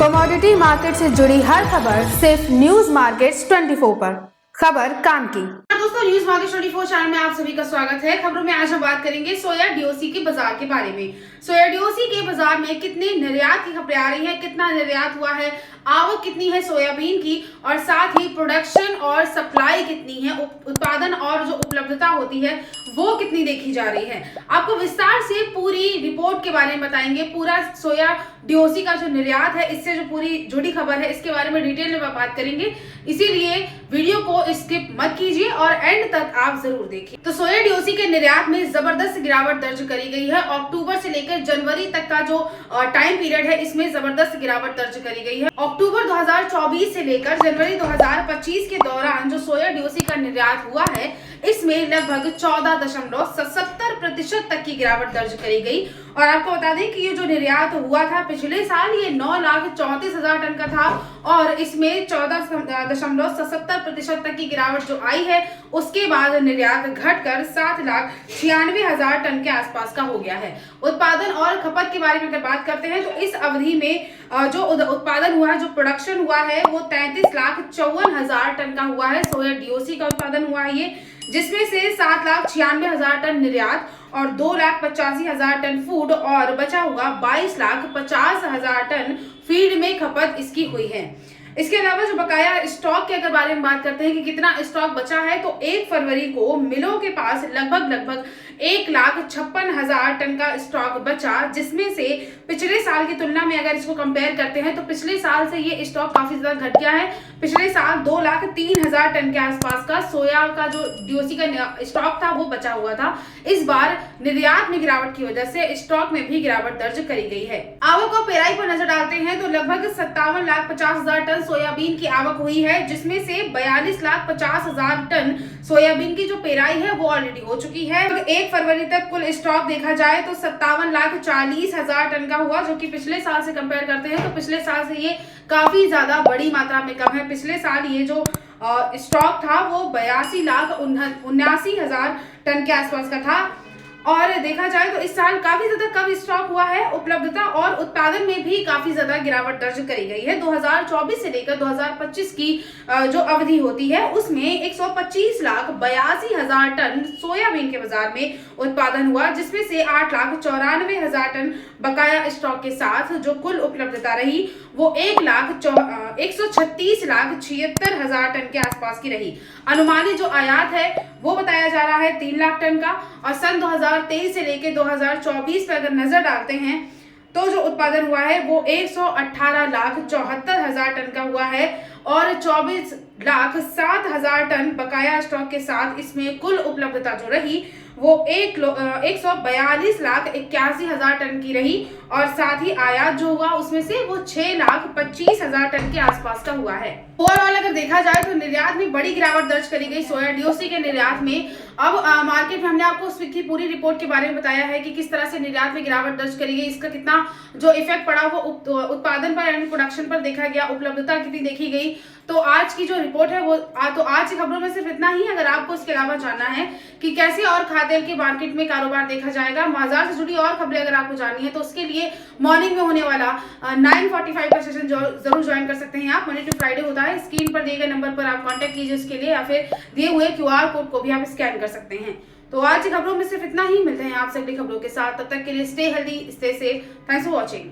Commodity market से जुड़ी हर खबर सिर्फ न्यूज मार्केट्स 24 पर। खबर काम की। दोस्तों, न्यूज मार्केट 24 चैनल में आप सभी का स्वागत है। खबरों में आज हम बात करेंगे सोया डीओसी के बाजार के बारे में। सोया डीओसी के बाजार में कितने निर्यात की खबरें आ रही हैं, कितना निर्यात हुआ है, आवक कितनी है सोयाबीन की, और साथ ही प्रोडक्शन और सप्लाई कितनी है, उत्पादन और जो उपलब्धता होती है वो कितनी देखी जा रही है। आपको विस्तार से पूरी रिपोर्ट के बारे में बताएंगे। पूरा सोया डीओसी का जो निर्यात है, इससे जो पूरी जुड़ी खबर है, इसके बारे में डिटेल में बात करेंगे। इसीलिए वीडियो को स्किप मत कीजिए और एंड तक आप जरूर देखिए। तो सोया डीओसी के निर्यात में जबरदस्त गिरावट दर्ज करी गई है। अक्टूबर से लेकर जनवरी तक का जो टाइम पीरियड है, इसमें जबरदस्त गिरावट दर्ज करी गई है। अक्टूबर 2024 से लेकर जनवरी 2025 के दौरान जो सोया डीओसी का निर्यात हुआ है, इसमें लगभग 14.77% तक की गिरावट दर्ज करी गई। और आपको बता दें कि ये जो निर्यात हुआ था पिछले साल, ये 9,34,000 टन का था, और इसमें 14.77% तक की गिरावट जो आई है, उसके बाद निर्यात घटकर 7,96,000 टन के आसपास का हो गया है। उत्पादन और खपत के बारे में अगर बात करते हैं तो इस अवधि में जो उत्पादन हुआ है, जो प्रोडक्शन हुआ है, वो 33,54,000 टन का हुआ है। सोया डीओसी का उत्पादन हुआ है ये, जिसमें से 7,96,000 टन निर्यात और 2,85,000 टन फूड, और बचा हुआ 22,50,000 टन फीड में खपत इसकी हुई है। इसके अलावा जो बकाया स्टॉक के अगर बारे में बात करते हैं कि कितना स्टॉक बचा है, तो 1 फरवरी को मिलों के पास लगभग 1,56,000 टन का स्टॉक बचा, जिसमें से पिछले साल की तुलना में अगर इसको कंपेयर करते हैं तो पिछले साल से ये स्टॉक काफी ज्यादा घट गया है। पिछले साल 2,03,000 टन के आसपास का सोया का जो डीओसी का स्टॉक था वो बचा हुआ था। इस बार निर्यात में गिरावट की वजह से स्टॉक में भी गिरावट दर्ज करी गई है। आवक और पेराई पर नजर डालते हैं तो लगभग 57,50,000 टन सोयाबीन की आवक हुई है, जिसमें से 42,50,000 टन सोयाबीन की जो पेराई है वो ऑलरेडी हो चुकी है। 1 फरवरी तक कुल स्टॉक देखा जाए तो 57,40,000 टन का हुआ, जो कि पिछले साल से कंपेयर करते हैं तो पिछले साल से ये काफी ज्यादा बड़ी मात्रा में कम है। पिछले साल ये जो स्टॉक था वो 82,79,000 टन के आसपास का था, और देखा जाए तो इस साल काफी ज्यादा कम स्टॉक हुआ है। उपलब्धता और उत्पादन में भी काफी ज्यादा गिरावट दर्ज करी गई है। 2024 से लेकर 2025 की जो अवधि होती है, उसमें 125,82,000 टन सोयाबीन के बाजार में उत्पादन हुआ, जिसमें से 8,94,000 टन बकाया स्टॉक के साथ जो कुल उपलब्धता रही वो 1,36,76,000 टन के आसपास की रही। अनुमानित जो आयात है वो बताया जा रहा है 3 लाख टन का, और सन 2023 से लेकर 2024 पे अगर नजर डालते हैं तो जो उत्पादन हुआ है वो 118,74,000 टन का हुआ है, और 24,07,000 टन बकाया स्टॉक के साथ इसमें कुल उपलब्धता जो रही वो 1,42,81,000 टन की रही, और साथ ही आयात जो हुआ उसमें से वो 6,25,000 टन के आसपास का हुआ है। ओवरऑल अगर देखा जाए तो निर्यात में बड़ी गिरावट दर्ज करी गई सोया डीओसी के निर्यात में। अब मार्केट में हमने आपको उसकी पूरी रिपोर्ट के बारे में बताया है कि किस तरह से निर्यात में गिरावट दर्ज करी गई, इसका कितना जो इफेक्ट पड़ा वो उत्पादन पर यानी प्रोडक्शन पर देखा गया, उपलब्धता कितनी देखी गई। तो आज की जो रिपोर्ट है वो तो आज की खबरों में सिर्फ इतना ही। अगर आपको इसके अलावा जानना है कि कैसे और खाद्य तेल के मार्केट में कारोबार देखा जाएगा, बाजार से जुड़ी और खबरें अगर आपको जाननी है, तो उसके लिए मॉर्निंग में होने वाला 9:45 का सेशन जरूर ज्वाइन कर सकते हैं आप। मंडे टू फ्राइडे होता है। स्क्रीन पर दिए गए नंबर पर आप कांटेक्ट कीजिए उसके लिए, या फिर दिए हुए QR कोड को भी आप स्कैन कर सकते हैं। तो आज की खबरों में सिर्फ इतना ही। मिलते हैं आपसे अगली खबरों के साथ। तब तक के लिए stay healthy, stay safe. Thanks for watching.